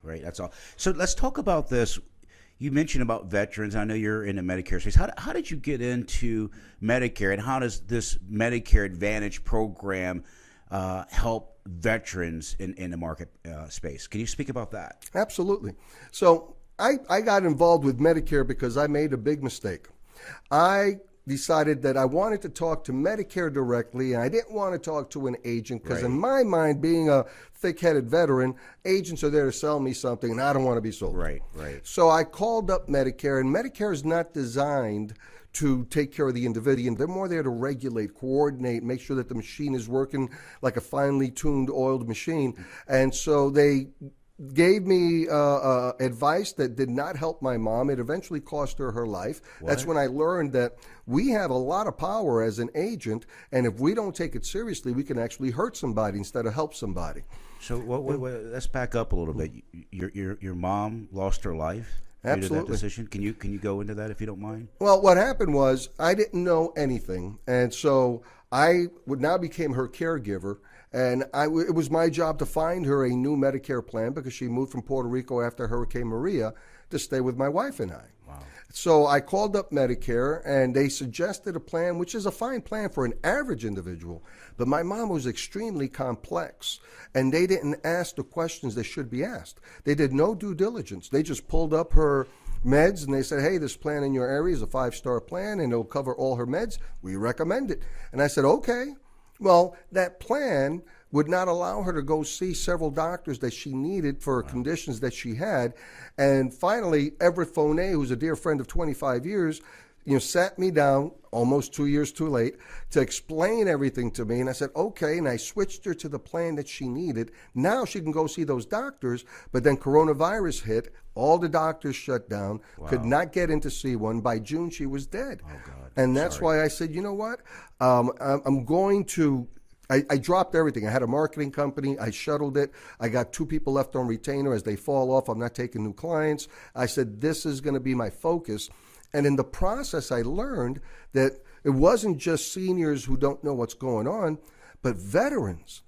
great. That's all. So let's talk about this. You mentioned about veterans. I know you're in the Medicare space. How did you get into Medicare, and how does this Medicare Advantage program help veterans in the market space? Can you speak about that? Absolutely. So I got involved with Medicare because I made a big mistake. I decided that I wanted to talk to Medicare directly, and I didn't want to talk to an agent because in my mind, being a thick-headed veteran, agents are there to sell me something, and I don't want to be sold. Right. So I called up Medicare, and Medicare is not designed to take care of the individual. They're more there to regulate, coordinate, make sure that the machine is working like a finely tuned, oiled machine. And so they gave me advice that did not help my mom. It eventually cost her life. What? That's when I learned that we have a lot of power as an agent, and if we don't take it seriously, we can actually hurt somebody instead of help somebody. So let's back up a little bit. Your mom lost her life due to that Absolutely. decision. Can you go into that if you don't mind? Well, what happened was I didn't know anything, and so I now became her caregiver. And it was my job to find her a new Medicare plan because she moved from Puerto Rico after Hurricane Maria to stay with my wife and I. Wow. So I called up Medicare, and they suggested a plan, which is a fine plan for an average individual. But my mom was extremely complex, and they didn't ask the questions they should be asked. They did no due diligence. They just pulled up her meds, and they said, hey, this plan in your area is a 5-star plan, and it'll cover all her meds. We recommend it. And I said, okay. Well, that plan would not allow her to go see several doctors that she needed for conditions that she had. And finally, Everett Fonet, who's a dear friend of 25 years, sat me down almost 2 years too late to explain everything to me. And I said, okay. And I switched her to the plan that she needed. Now she can go see those doctors. But then coronavirus hit. All the doctors shut down, could not get in to see one. By June, she was dead. Oh, God. And that's why I said, you know what? I'm going to I dropped everything. I had a marketing company. I shuttled it. I got 2 people left on retainer. As they fall off, I'm not taking new clients. I said, this is going to be my focus. And in the process, I learned that it wasn't just seniors who don't know what's going on, but veterans